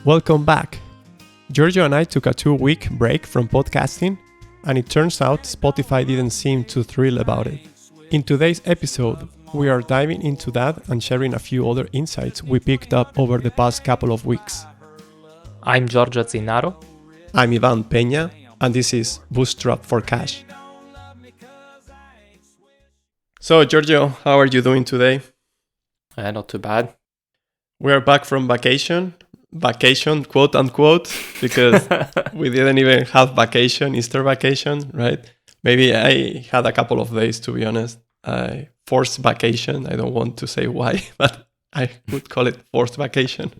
Welcome back. Giorgio and I took a 2-week break from podcasting, and it turns out Spotify didn't seem too thrilled about it. In today's episode, we are diving into that and sharing a few other insights we picked up over the past couple of weeks. I'm Giorgio Zinaro. I'm Iván Peña, and this is Bootstrap for Cash. So, Giorgio, how are you doing today? Not too bad. We are back from vacation, quote unquote, because we didn't even have vacation, Easter vacation, right? Maybe I had a couple of days, to be honest. Forced vacation. I don't want to say why, but I would call it forced vacation.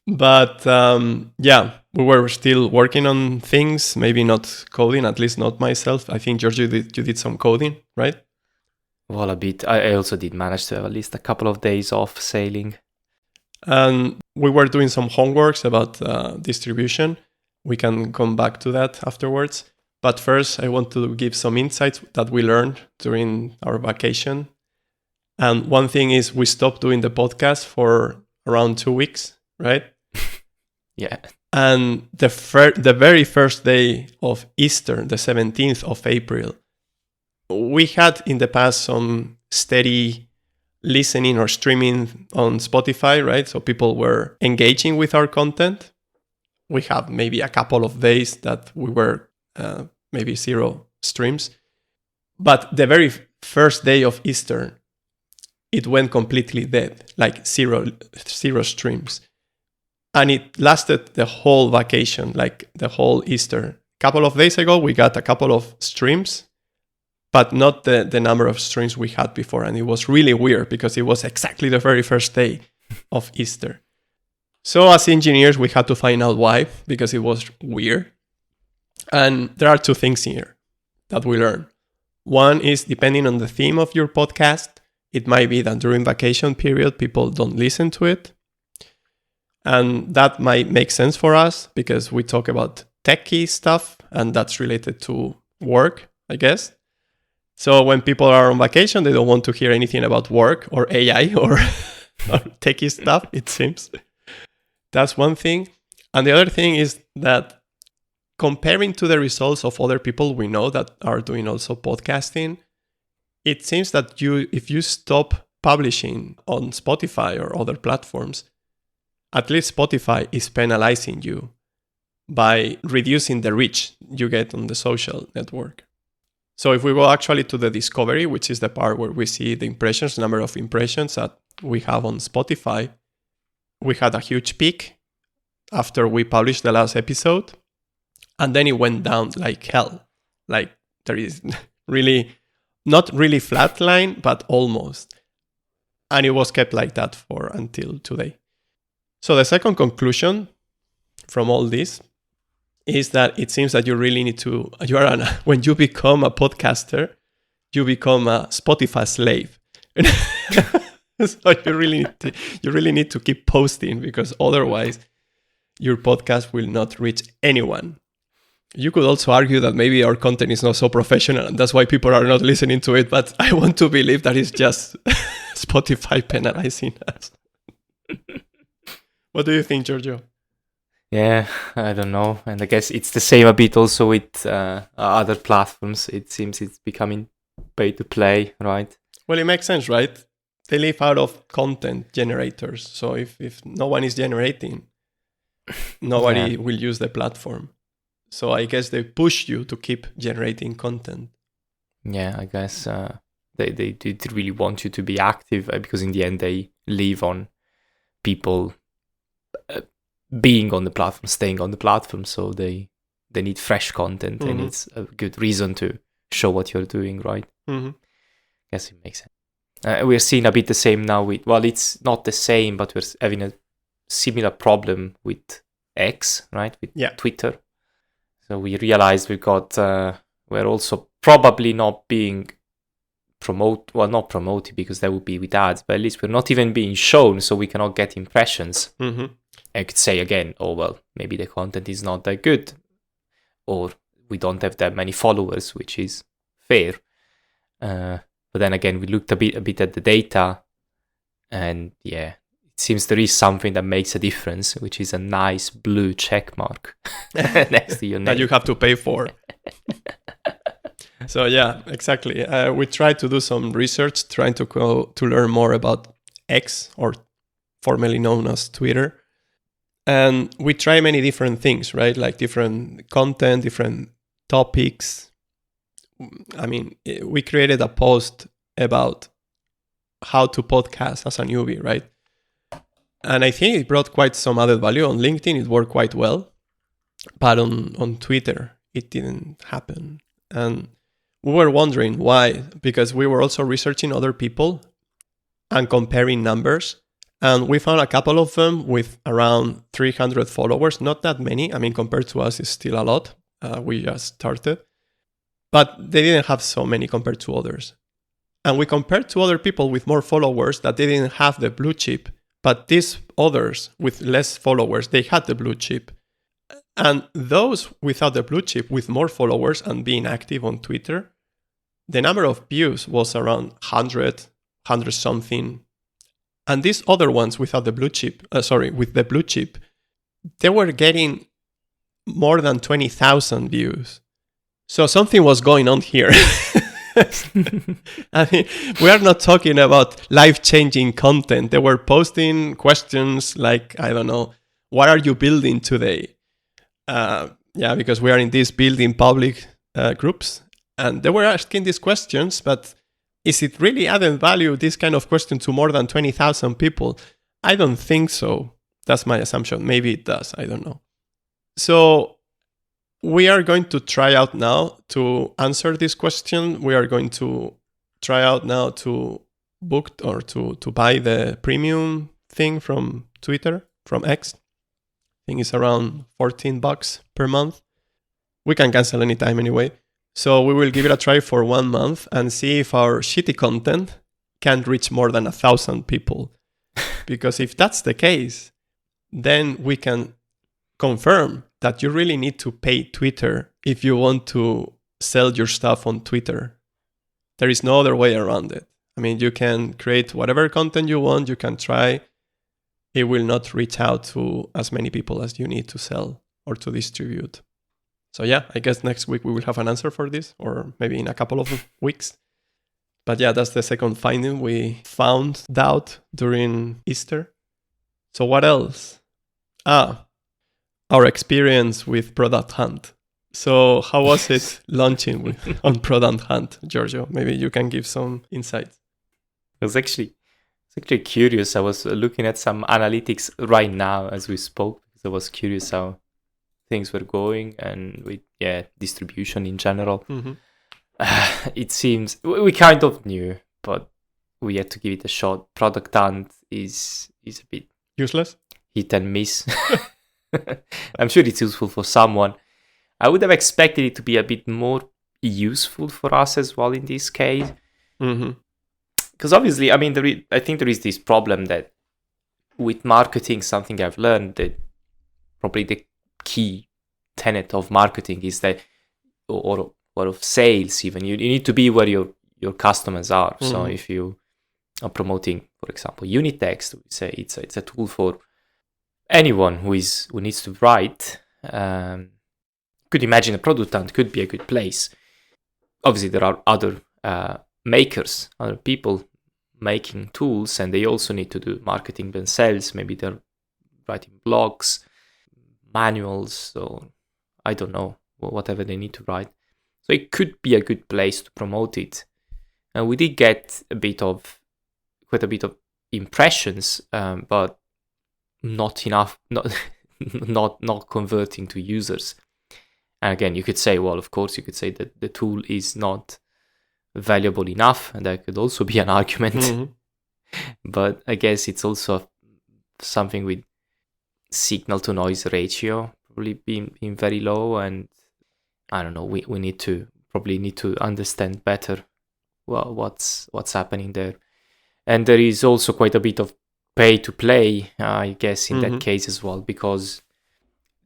But we were still working on things, maybe not coding, at least not myself. I think, Giorgio, you did some coding, right? Well, a bit. I also did manage to have at least a couple of days off sailing. And we were doing some homeworks about distribution. We can come back to that afterwards. But first, I want to give some insights that we learned during our vacation. And one thing is we stopped doing the podcast for around 2 weeks, right? Yeah. And the very first day of Easter, the 17th of April, we had in the past some steady listening or streaming on Spotify, right? So people were engaging with our content. We have maybe a couple of days that we were maybe 0 streams. But the very first day of Easter, it went completely dead, like zero streams. And it lasted the whole vacation, like the whole Easter. A couple of days ago, we got a couple of streams, but not the number of streams we had before. And it was really weird because it was exactly the very first day of Easter. So as engineers, we had to find out why, because it was weird. And there are 2 things here that we learned. One is, depending on the theme of your podcast, it might be that during vacation period, people don't listen to it. And that might make sense for us because we talk about techie stuff and that's related to work, I guess. So when people are on vacation, they don't want to hear anything about work or AI or techie stuff, it seems. That's one thing. And the other thing is that comparing to the results of other people we know that are doing also podcasting, it seems that if you stop publishing on Spotify or other platforms, at least Spotify is penalizing you by reducing the reach you get on the social network. So if we go actually to the discovery, which is the part where we see the impressions, number of impressions that we have on Spotify, we had a huge peak after we published the last episode. And then it went down like hell. Like there is really, not really flat line, but almost. And it was kept like that for until today. So the second conclusion from all this is that it seems that you really need to, when you become a podcaster, you become a Spotify slave. So you really need to keep posting because otherwise your podcast will not reach anyone. You could also argue that maybe our content is not so professional and that's why people are not listening to it, but I want to believe that it's just Spotify penalizing us. What do you think, Giorgio? Yeah, I don't know. And I guess it's the same a bit also with other platforms. It seems it's becoming pay to play, right? Well, it makes sense, right? They live out of content generators. So if no one is generating, nobody will use the platform. So I guess they push you to keep generating content. Yeah, I guess they did really want you to be active because in the end they live on people being on the platform, staying on the platform. So they need fresh content and it's a good reason to show what you're doing, right? Mm-hmm. Guess it makes sense. We're seeing a bit the same now with, well, it's not the same, but we're having a similar problem with X, right? With Twitter. So we realized we're also probably not being not promoted because that would be with ads, but at least we're not even being shown, so we cannot get impressions. Mm-hmm. I could say again, oh, well, maybe the content is not that good, or we don't have that many followers, which is fair. But then again, we looked a bit at the data, and yeah, it seems there is something that makes a difference, which is a nice blue check mark next to your name. That you have to pay for. So yeah, exactly. We tried to do some research, trying to learn more about X, or formerly known as Twitter. And we try many different things, right? Like different content, different topics. I mean, we created a post about how to podcast as a newbie, right? And I think it brought quite some added value. On LinkedIn, it worked quite well. But on Twitter, it didn't happen. And we were wondering why, because we were also researching other people and comparing numbers. And we found a couple of them with around 300 followers. Not that many. I mean, compared to us, it's still a lot. We just started. But they didn't have so many compared to others. And we compared to other people with more followers that they didn't have the blue chip. But these others with less followers, they had the blue chip. And those without the blue chip, with more followers and being active on Twitter, the number of views was around 100 something. And these other ones without the blue chip, with the blue chip, they were getting more than 20,000 views. So something was going on here. I mean, we are not talking about life-changing content. They were posting questions like, I don't know, what are you building today? Because we are in these building public groups. And they were asking these questions, but is it really adding value, this kind of question, to more than 20,000 people? I don't think so. That's my assumption. Maybe it does. I don't know. So we are going to try out now to answer this question. We are going to try out now to book or to buy the premium thing from Twitter, from X. I think it's around $14 per month. We can cancel anytime anyway. So we will give it a try for 1 month and see if our shitty content can reach more than 1,000 people. Because if that's the case, then we can confirm that you really need to pay Twitter if you want to sell your stuff on Twitter. There is no other way around it. I mean, you can create whatever content you want, you can try. It will not reach out to as many people as you need to sell or to distribute. So yeah, I guess next week we will have an answer for this, or maybe in a couple of weeks. But yeah, that's the second finding we found out during Easter. So what else? Our experience with Product Hunt. So how was it launching on Product Hunt, Giorgio? Maybe you can give some insights. It's actually curious. I was looking at some analytics right now as we spoke, because I was curious how things were going and with distribution in general. Mm-hmm. It seems we kind of knew, but we had to give it a shot. Product Hunt is a bit useless, hit and miss. I'm sure it's useful for someone. I would have expected it to be a bit more useful for us as well in this case. Mm-hmm. Because obviously, I mean, I think there is this problem that with marketing, something I've learned that probably the key tenet of marketing is that, or of sales even, you need to be where your customers are. Mm-hmm. So if you are promoting, for example, unit text, we say it's a tool for anyone who needs to write. Could imagine a Product Hunt could be a good place. Obviously, there are other makers, other people making tools, and they also need to do marketing themselves. Maybe they're writing blogs, manuals, or I don't know, whatever they need to write. So it could be a good place to promote it. And we did get quite a bit of impressions, but not enough, not converting to users. And again, you could say, well, of course, you could say that the tool is not valuable enough, and that could also be an argument. Mm-hmm. But I guess it's also something with signal to noise ratio probably being very low, and I don't know. We probably need to understand better what's happening there. And there is also quite a bit of pay to play, I guess, in that case as well, because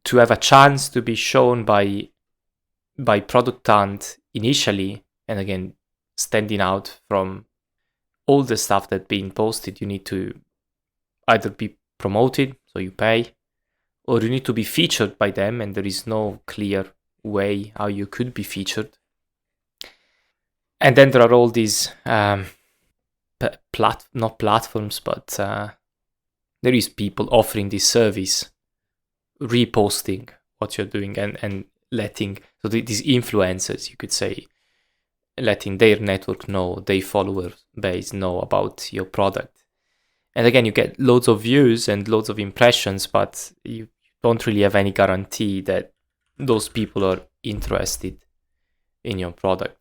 to have a chance to be shown by Product Hunt initially, and again, standing out from all the stuff that's being posted, you need to, either be promoted, so you pay, or you need to be featured by them, and there is no clear way how you could be featured. And then there are all these not platforms, but there is people offering this service, reposting what you're doing and letting, so these influencers, you could say, letting their network know, their follower base know about your product. And again, you get loads of views and loads of impressions, but you don't really have any guarantee that those people are interested in your product.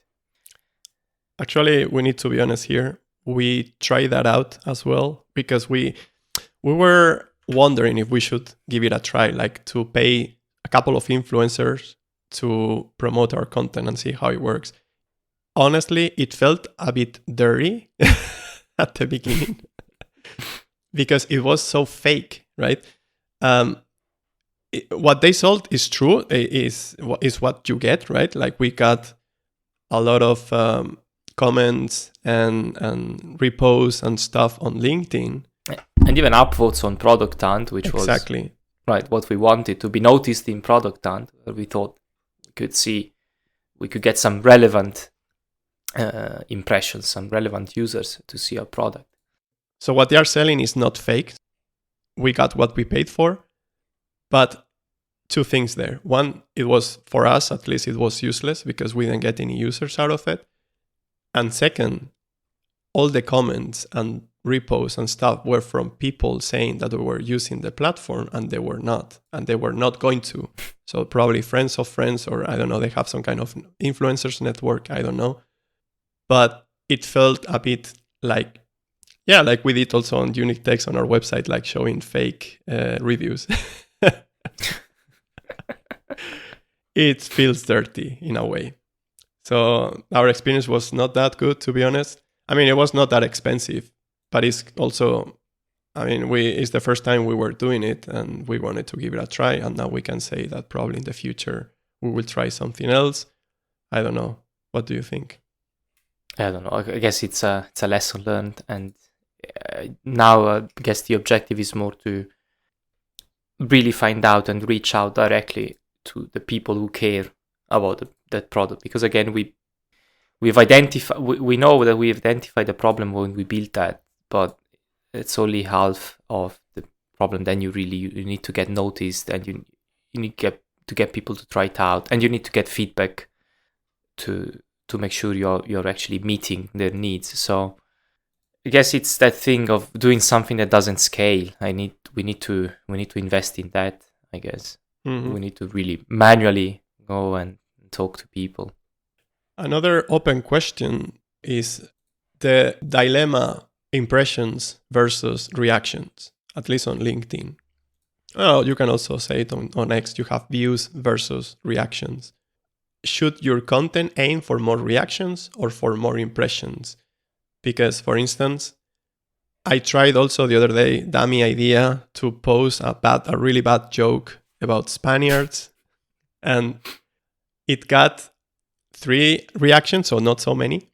Actually, we need to be honest here. We tried that out as well, because we were wondering if we should give it a try, like to pay a couple of influencers to promote our content and see how it works. Honestly, it felt a bit dirty at the beginning because it was so fake, right? What they sold is true, is what you get, right? Like we got a lot of comments and reposts and stuff on LinkedIn. And even upvotes on Product Hunt, which was right what we wanted, to be noticed in Product Hunt, where we thought we could get some relevant impressions, some relevant users to see our product. So what they are selling is not fake. We got what we paid for, but two things there. One, it was, for us at least, it was useless because we didn't get any users out of it. And second, all the comments and reposts and stuff were from people saying that they were using the platform and they were not, and they were not going to. So probably friends of friends, or I don't know, they have some kind of influencers network, I don't know. But it felt a bit like, yeah, like we did also on Unique Text on our website, like showing fake reviews. It feels dirty in a way. So our experience was not that good, to be honest. I mean, it was not that expensive, but it's also, I mean, it's the first time we were doing it and we wanted to give it a try. And now we can say that probably in the future we will try something else. I don't know. What do you think? I don't know. I guess it's a lesson learned. And now I guess the objective is more to really find out and reach out directly to the people who care about that product. Because again, we know that we've identified the problem when we built that, but it's only half of the problem. Then you need to get noticed, and you need to get people to try it out, and you need to get feedback to make sure you're actually meeting their needs. So I guess it's that thing of doing something that doesn't scale. We need to invest in that, I guess. Mm-hmm. We need to really manually go and talk to people. Another open question is the dilemma: impressions versus reactions, at least on LinkedIn. Oh, you can also say it on X. You have views versus reactions. Should your content aim for more reactions or for more impressions? Because, for instance, I tried also the other day, dummy idea, to post a really bad joke about Spaniards, and it got 3 reactions, so not so many.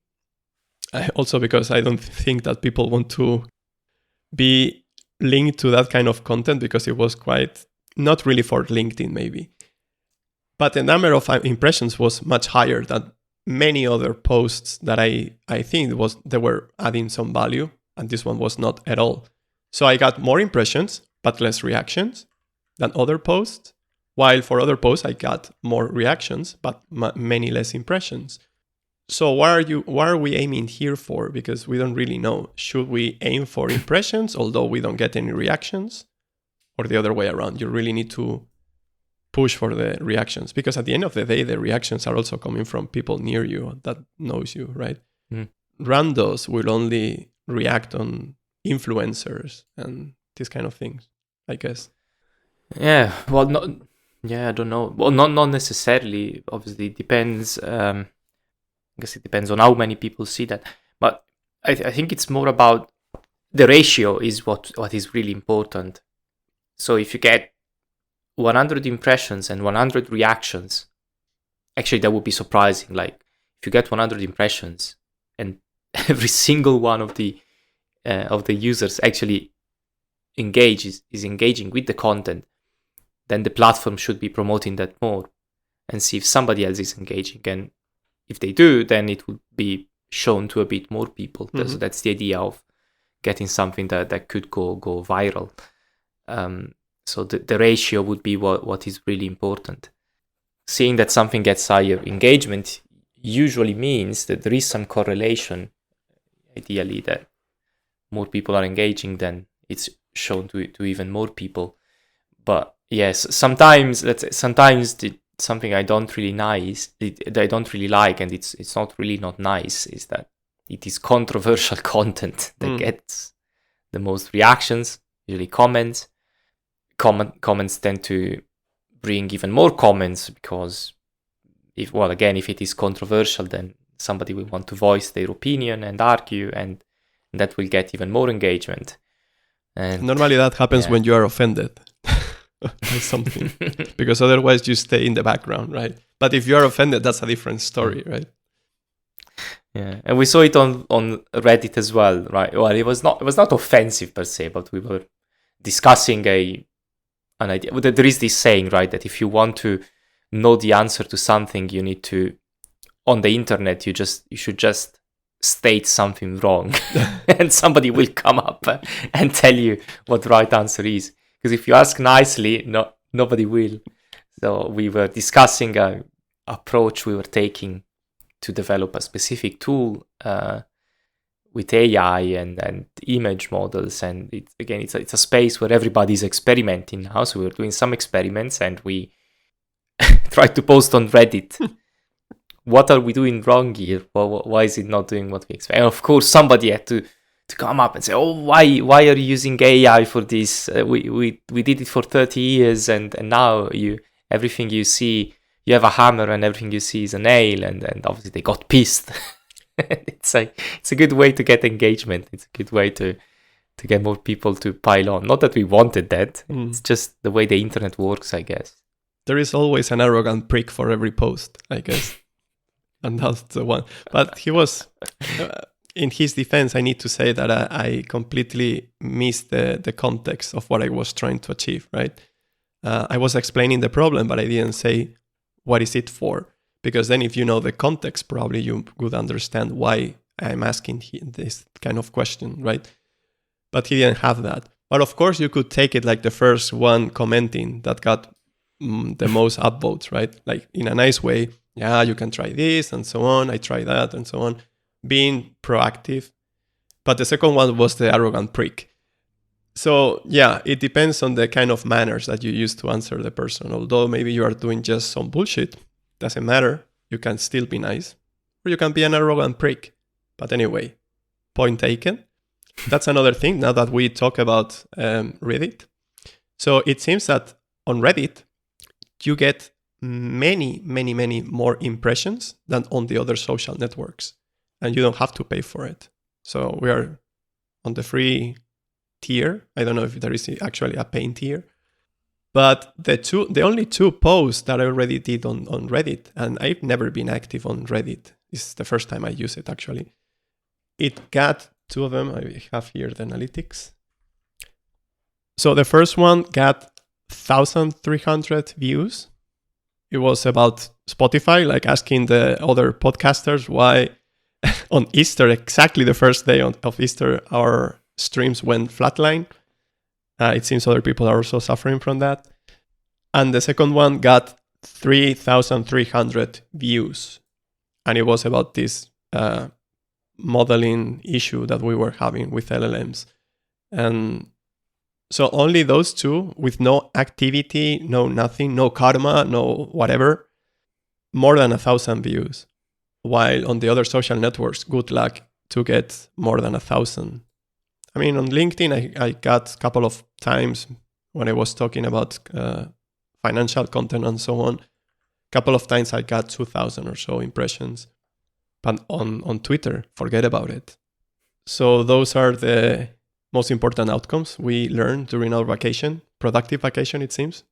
Also because I don't think that people want to be linked to that kind of content, because it was quite not really for LinkedIn maybe. But the number of impressions was much higher than many other posts that I think they were adding some value, and this one was not at all. So I got more impressions but less reactions than other posts, while for other posts I got more reactions but many less impressions. So what are we aiming here for? Because we don't really know. Should we aim for impressions although we don't get any reactions, or the other way around? You really need to push for the reactions, because at the end of the day, the reactions are also coming from people near you that knows you, right? Randos will only react on influencers and these kind of things, I guess. Yeah, well, I don't know. Well, not necessarily. Obviously, it depends. I guess it depends on how many people see that. But I think it's more about the ratio is what is really important. So if you get 100 impressions and 100 reactions, actually that would be surprising. Like if you get 100 impressions and every single one of the users actually is engaging with the content, then the platform should be promoting that more and see if somebody else is engaging. And if they do, then it will be shown to a bit more people. Mm-hmm. So that's the idea of getting something that could go viral. So the ratio would be what is really important. Seeing that something gets higher engagement usually means that there is some correlation, ideally, that more people are engaging, then it's shown to even more people. But yes, sometimes something I don't really like, and it's not nice, is that it is controversial content that gets the most reactions, usually comments. Comments tend to bring even more comments, because if it is controversial, then somebody will want to voice their opinion and argue, and that will get even more engagement. And normally that happens when you are offended by something, because otherwise you stay in the background, right? But if you are offended, that's a different story, right? Yeah, and we saw it on Reddit as well, right? Well, it was not offensive per se, but we were discussing an idea. There is this saying, right, that if you want to know the answer to something, you need to, on the internet, you should just state something wrong, and somebody will come up and tell you what the right answer is. Because if you ask nicely, nobody will. So we were discussing an approach we were taking to develop a specific tool with AI and image models, and it's a space where everybody's experimenting now. So we're doing some experiments, and we tried to post on Reddit. What are we doing wrong here? Why is it not doing what we expect? And of course, somebody had to come up and say, "Oh, why are you using AI for this? We did it for 30 years, and now everything you see, you have a hammer, and everything you see is a nail." And obviously they got pissed. It's a good way to get engagement. It's a good way to get more people to pile on. Not that we wanted that. It's just the way the internet works, I guess. There is always an arrogant prick for every post, I guess. And that's the one. But he was, in his defense, I need to say that I completely missed the context of what I was trying to achieve, right? I was explaining the problem, but I didn't say what is it for. Because then if you know the context, probably you would understand why I'm asking this kind of question, right? But he didn't have that. But of course, you could take it like the first one commenting that got the most upvotes, right? Like in a nice way. Yeah, you can try this and so on. I try that and so on. Being proactive. But the second one was the arrogant prick. So yeah, it depends on the kind of manners that you use to answer the person. Although maybe you are doing just some bullshit. Doesn't matter. You can still be nice. Or you can be an arrogant prick. But anyway, point taken. That's another thing now that we talk about Reddit. So it seems that on Reddit, you get many more impressions than on the other social networks. And you don't have to pay for it. So we are on the free tier. I don't know if there is actually a paying tier. But the only two posts that I already did on Reddit, and I've never been active on Reddit. It's the first time I use it, actually. It got two of them. I have here the analytics. So the first one got 1,300 views. It was about Spotify, like asking the other podcasters why on Easter, exactly the first day of Easter, our streams went flatline. It seems other people are also suffering from that. And the second one got 3,300 views. And it was about this modeling issue that we were having with LLMs. And so only those two, with no activity, no nothing, no karma, no whatever, more than 1,000 views. While on the other social networks, good luck to get more than 1,000. I mean, on LinkedIn, I got a couple of times when I was talking about financial content and so on. A couple of times I got 2,000 or so impressions. But on Twitter, forget about it. So those are the most important outcomes we learned during our vacation. Productive vacation, it seems.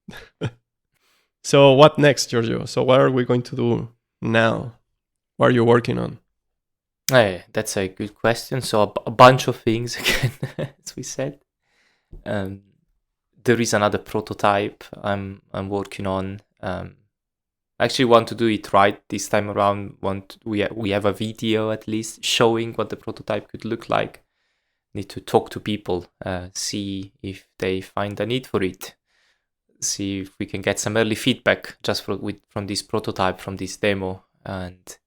So what next, Giorgio? So what are we going to do now? What are you working on? Hey, that's a good question. So a bunch of things again, as we said. There is another prototype I'm working on. I actually want to do it right this time around. We have a video at least showing what the prototype could look like. Need to talk to people, see if they find a need for it, see if we can get some early feedback just from this prototype, from this demo, and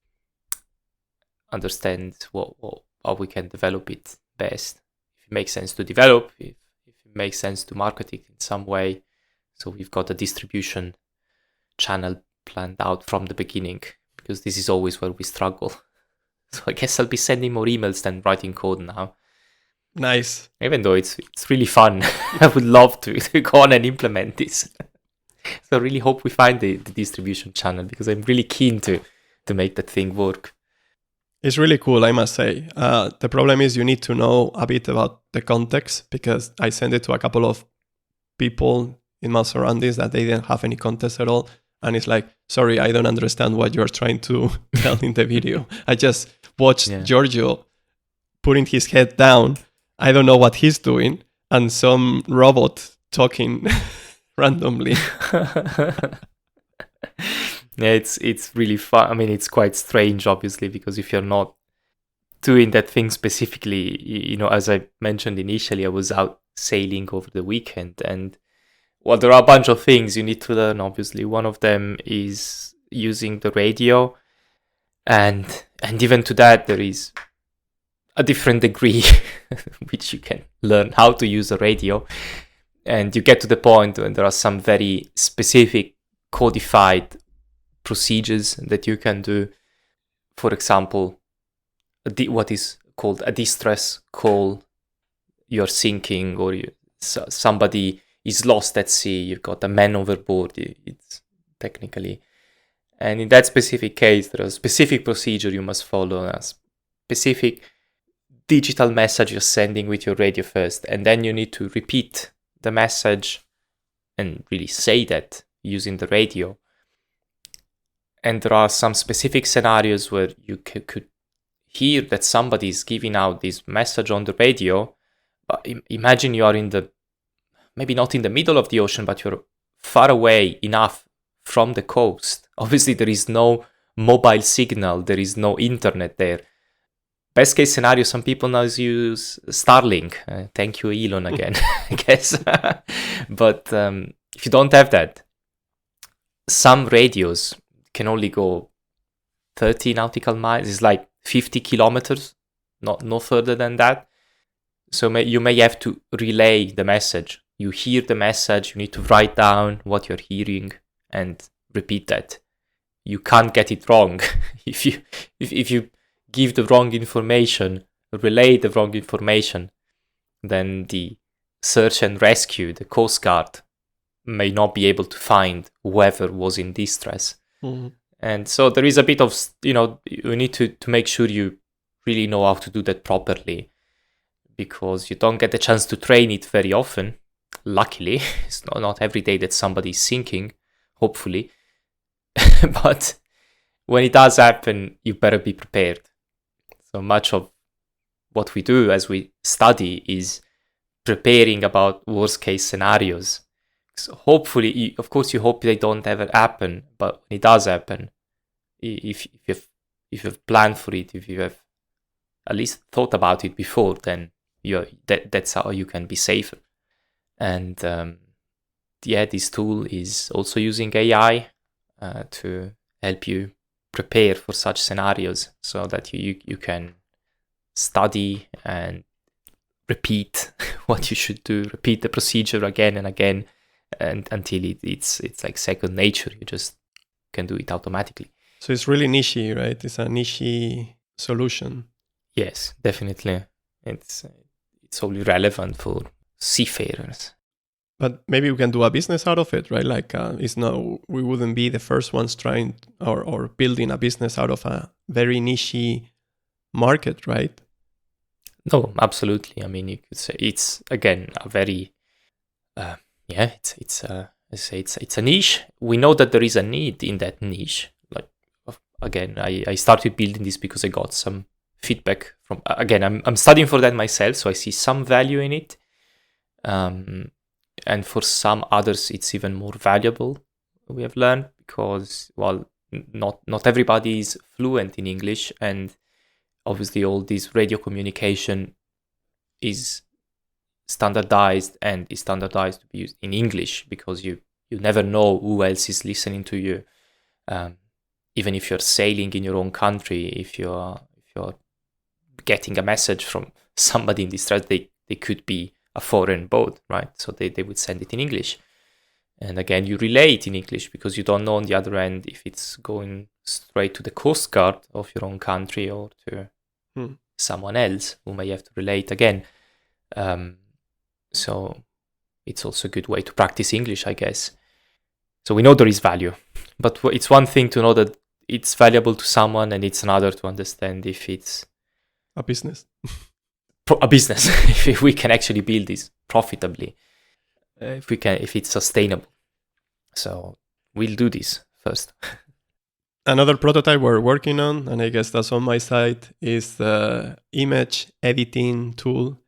understand how we can develop it best. If it makes sense to develop, if it makes sense to market it in some way. So we've got a distribution channel planned out from the beginning, because this is always where we struggle. So I guess I'll be sending more emails than writing code now. Nice. Even though it's really fun. I would love to go on and implement this. So I really hope we find the distribution channel, because I'm really keen to make that thing work. It's really cool, I must say. The problem is you need to know a bit about the context, because I sent it to a couple of people in my surroundings that they didn't have any context at all. And it's like, sorry, I don't understand what you're trying to tell in the video. I just watched Giorgio putting his head down. I don't know what he's doing. And some robot talking randomly. Yeah, it's really fun. I mean, it's quite strange, obviously, because if you're not doing that thing specifically, as I mentioned initially, I was out sailing over the weekend, and well, there are a bunch of things you need to learn, obviously. One of them is using the radio, and even to that, there is a different degree which you can learn how to use a radio, and you get to the point when there are some very specific codified procedures that you can do. For example, what is called a distress call. You're sinking, or somebody is lost at sea. You've got a man overboard. It's technically, and in that specific case, there is a specific procedure you must follow. A specific digital message you're sending with your radio first, and then you need to repeat the message and really say that using the radio. And there are some specific scenarios where you could hear that somebody is giving out this message on the radio. But imagine you are maybe not in the middle of the ocean, but you're far away enough from the coast. Obviously, there is no mobile signal. There is no internet there. Best case scenario, some people now use Starlink. Thank you, Elon, again, I guess. But if you don't have that, some radios can only go 30 nautical miles. It's like 50 kilometers, no further than that. So you may have to relay the message. You hear the message, you need to write down what you're hearing and repeat that. You can't get it wrong. If you give the wrong information, relay the wrong information, then the search and rescue, the Coast Guard, may not be able to find whoever was in distress. Mm-hmm. And so there is a bit of, you need to make sure you really know how to do that properly, because you don't get the chance to train it very often. Luckily, it's not every day that somebody is sinking, hopefully. But when it does happen, you better be prepared. So much of what we do as we study is preparing about worst case scenarios. So hopefully, of course, you hope they don't ever happen, but when it does happen, if you've planned for it, if you have at least thought about it before, then that's how you can be safer. And this tool is also using AI to help you prepare for such scenarios, so that you can study and repeat what you should do, repeat the procedure again and again, and until it's like second nature. You just can do it automatically. So it's really niche, right? It's a niche solution. Yes, definitely. It's only relevant for seafarers. But maybe we can do a business out of it, right? Like we wouldn't be the first ones trying or building a business out of a very niche market, right? No, absolutely. I mean, you could say it's again a very it's a niche. We know that there is a need in that niche. Like again, I started building this because I got some feedback from. Again, I'm studying for that myself, so I see some value in it. And for some others, it's even more valuable, we have learned, because, well, not everybody is fluent in English, and obviously all this radio communication is standardized and is standardized to be used in English, because you never know who else is listening to you. Even if you're sailing in your own country, if you're getting a message from somebody in distress, they could be a foreign boat, right? So they would send it in English. And again, you relay it in English because you don't know on the other end if it's going straight to the Coast Guard of your own country or to someone else who may have to relay it again. So it's also a good way to practice English, I guess. So we know there is value, but it's one thing to know that it's valuable to someone, and it's another to understand if it's a business. A business, if we can actually build this profitably, if it's sustainable. So we'll do this first. Another prototype we're working on, and I guess that's on my side, is the image editing tool.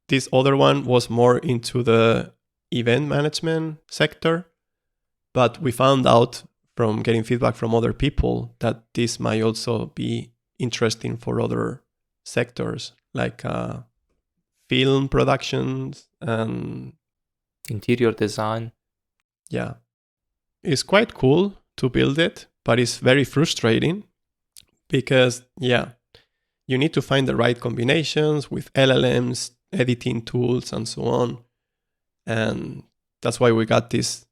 This other one was more into the event management sector, but we found out from getting feedback from other people that this might also be interesting for other sectors, like film productions and interior design. Yeah. It's quite cool to build it, but it's very frustrating because, you need to find the right combinations with LLMs, editing tools, and so on. And that's why we got this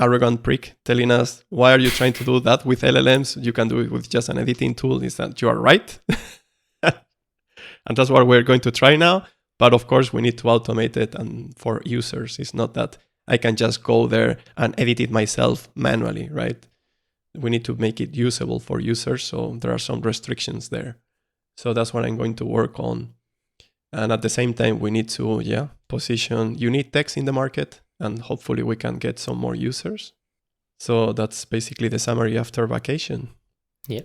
arrogant prick telling us, why are you trying to do that with LLMs? You can do it with just an editing tool. Is that you are right? And that's what we're going to try now. But of course, we need to automate it, and for users. It's not that I can just go there and edit it myself manually, right? We need to make it usable for users. So there are some restrictions there. So that's what I'm going to work on. And at the same time, we need to, position unique text in the market, and hopefully we can get some more users. So that's basically the summary after vacation. Yeah.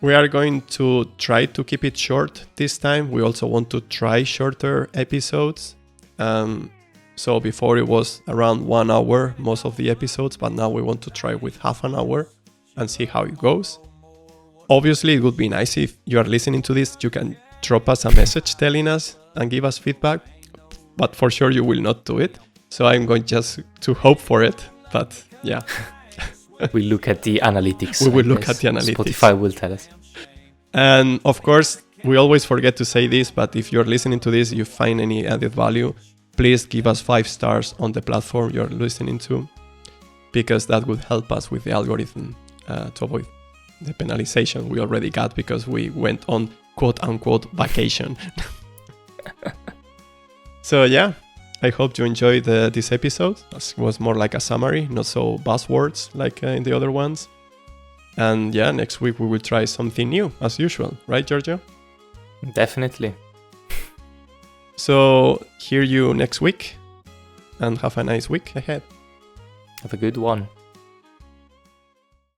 We are going to try to keep it short this time. We also want to try shorter episodes. So before it was around 1 hour, most of the episodes, but now we want to try with half an hour and see how it goes. Obviously, it would be nice if you are listening to this, you can drop us a message telling us and give us feedback, but for sure you will not do it. So I'm going just to hope for it, but yeah. We look at the analytics. We will look at the analytics. Spotify will tell us. And of course, we always forget to say this, but if you're listening to this, you find any added value, please give us 5 stars on the platform you're listening to, because that would help us with the algorithm to avoid the penalization we already got because we went on quote-unquote vacation. So I hope you enjoyed this episode. It was more like a summary, not so buzzwords like in the other ones. And next week we will try something new as usual. Right, Giorgio? Definitely. So hear you next week and have a nice week ahead. Have a good one.